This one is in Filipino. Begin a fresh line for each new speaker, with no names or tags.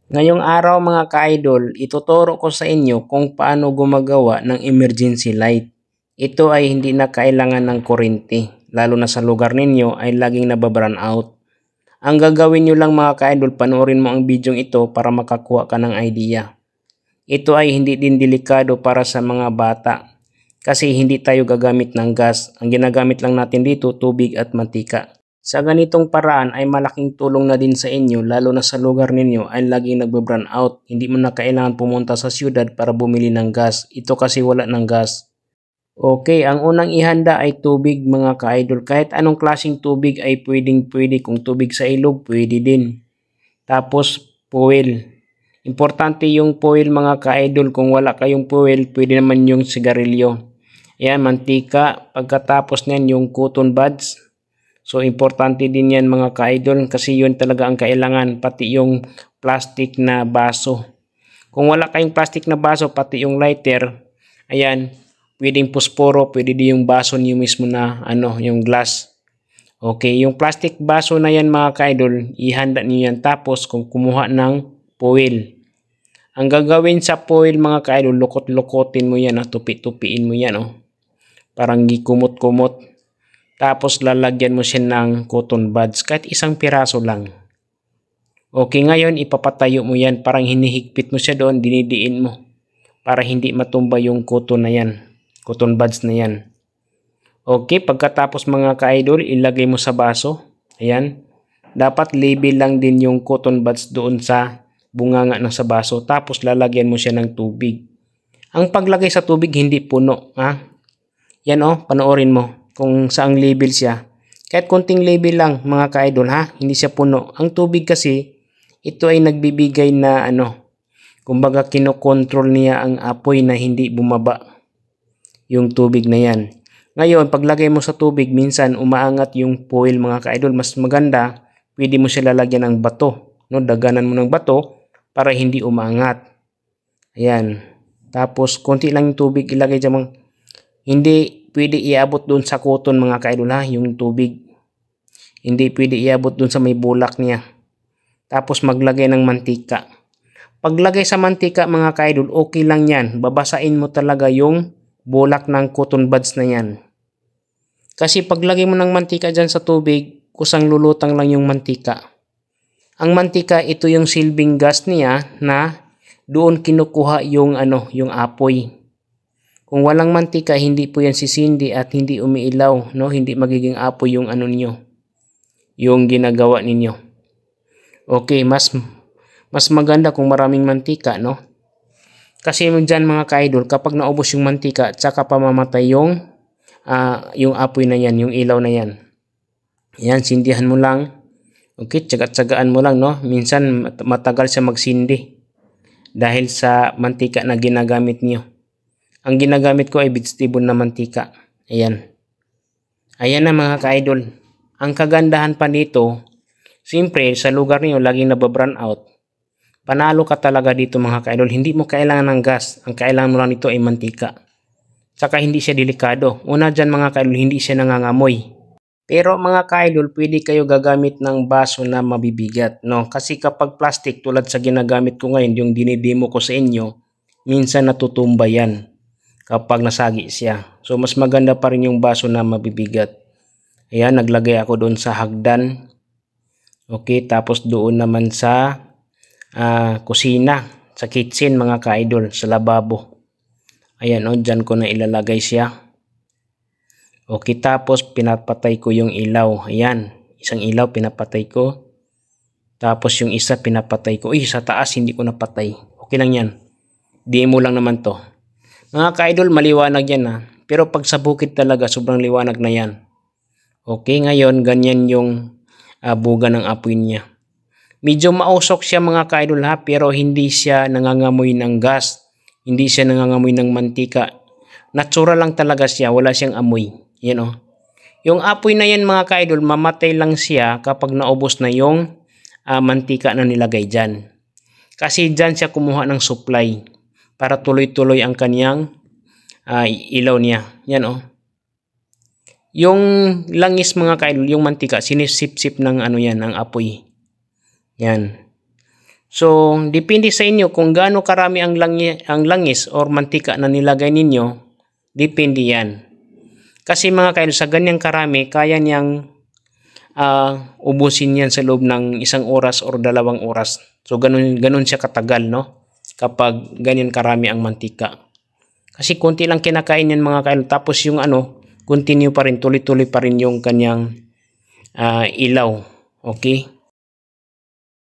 Ngayong araw mga ka-idol, ituturo ko sa inyo kung paano gumagawa ng emergency light. Ito ay hindi na kailangan ng kuryente, lalo na sa lugar ninyo ay laging nababrown out. Ang gagawin nyo lang mga ka-idol, panoorin mo ang video ito para makakuha ka ng idea. Ito ay hindi din delikado para sa mga bata kasi hindi tayo gagamit ng gas. Ang ginagamit lang natin dito, tubig at mantika. Sa ganitong paraan ay malaking tulong na din sa inyo lalo na sa lugar ninyo ay laging nagbe-brown out. Hindi mo na kailangan pumunta sa siyudad para bumili ng gas. Ito kasi wala ng gas. Okay, ang unang ihanda ay tubig mga ka-idol. Kahit anong klaseng tubig ay pwede. Kung tubig sa ilog, pwede din. Tapos fuel. Importante yung fuel mga ka-idol. Kung wala kayong fuel, pwede naman yung sigarilyo. Ayan, mantika. Pagkatapos niyan yung cotton buds. So, importante din yan mga ka-idol kasi yun talaga ang kailangan, pati yung plastic na baso. Kung wala kayong plastic na baso, pati yung lighter, ayan, pwedeng posporo, pwede din yung baso niyo mismo na yung glass. Okay, yung plastic baso na yan mga ka-idol, ihanda niyo yan. Tapos, kung kumuha ng foil. Ang gagawin sa foil mga ka-idol, lukot-lukotin mo yan, tupi-tupiin mo yan, parang gikumot-kumot. Tapos lalagyan mo siya ng cotton buds, kahit isang piraso lang. Okay, ngayon ipapatayo mo yan, parang hinihigpit mo siya doon, dinidiin mo. Para hindi matumba yung cotton na yan, cotton buds na yan. Okay, pagkatapos mga ka-idol, ilagay mo sa baso. Ayan, dapat label lang din yung cotton buds doon sa bunganga ng sa baso. Tapos lalagyan mo siya ng tubig. Ang paglagay sa tubig hindi puno, ha? Yan panoorin mo kung saang label siya. Kahit konting label lang mga ka-idol ha, hindi siya puno. Ang tubig kasi, ito ay nagbibigay na kumbaga kinokontrol niya ang apoy na hindi bumaba yung tubig na yan. Ngayon, paglagay mo sa tubig, minsan umaangat yung foil mga ka-idol. Mas maganda, pwede mo siya lalagyan ng bato. Daganan mo ng bato para hindi umaangat. Ayan. Tapos, konti lang yung tubig ilagay dyan. Hindi pwede iabot doon sa cotton mga ka-idol ha, yung tubig. Hindi pwede iabot doon sa may bulak niya. Tapos maglagay ng mantika. Paglagay sa mantika mga ka-idol, okay lang yan. Babasain mo talaga yung bulak ng cotton buds na yan. Kasi paglagay mo ng mantika dyan sa tubig, kusang lulutang lang yung mantika. Ang mantika, ito yung silbing gas niya na doon kinukuha yung yung apoy. Kung walang mantika, hindi po yan sisindi at hindi umiilaw, Hindi magiging apoy yung niyo, yung ginagawa ninyo. Okay, mas maganda kung maraming mantika, Kasi diyan mga ka-idol, kapag naubos yung mantika, tsaka pa mamatay yung apoy na yan, yung ilaw na yan. Yan, sindihan mo lang. Okay, tsaga-tsagaan mo lang, Minsan matagal siya magsindi dahil sa mantika na ginagamit niyo. Ang ginagamit ko ay vegetable na mantika. Ayan. Ayan na mga ka-idol. Ang kagandahan pa dito, siyempre sa lugar niyo laging nababrown out. Panalo ka talaga dito mga ka-idol. Hindi mo kailangan ng gas. Ang kailangan mo lang dito ay mantika. Saka hindi siya delikado. Una dyan mga ka-idol, hindi siya nangangamoy. Pero mga ka-idol, pwede kayo gagamit ng baso na mabibigat, Kasi kapag plastic tulad sa ginagamit ko ngayon, yung dinidemo ko sa inyo, minsan natutumba yan kapag nasagi siya. So, mas maganda pa rin yung baso na mabibigat. Ayan, naglagay ako doon sa hagdan. Okay, tapos doon naman sa kusina, sa kitchen mga ka-idol, sa lababo. Ayan, dyan ko na ilalagay siya. Okay, tapos pinapatay ko yung ilaw. Ayan, isang ilaw pinapatay ko. Tapos yung isa pinapatay ko. Sa taas hindi ko napatay. Okay lang yan. Demo lang naman to. Mga ka-idol, maliwanag yan Pero pag sa bukid talaga, sobrang liwanag na yan. Okay, ngayon, ganyan yung buga ng apoy niya. Medyo mausok siya mga ka-idol pero hindi siya nangangamoy ng gas. Hindi siya nangangamoy ng mantika. Natural lang talaga siya, wala siyang amoy. Yan Yung apoy na yan mga ka-idol, mamatay lang siya kapag naubos na yung mantika na nilagay dyan. Kasi dyan siya kumuha ng supply para tuloy-tuloy ang kanyang ilaw niya. Yan Yung langis mga ka-idol, yung mantika, sinisip-sip ng yan, ang apoy. Yan. So, depende sa inyo kung gaano karami ang langis or mantika na nilagay ninyo, depende yan. Kasi mga kaidol, sa ganyang karami, kaya niyang ubusin yan sa loob ng 1 oras or 2 oras. So, ganun siya katagal, no? Kapag ganyan karami ang mantika. Kasi konti lang kinakain yan mga kaidol. Tapos yung continue pa rin, tuloy-tuloy pa rin yung kanyang ilaw. Okay?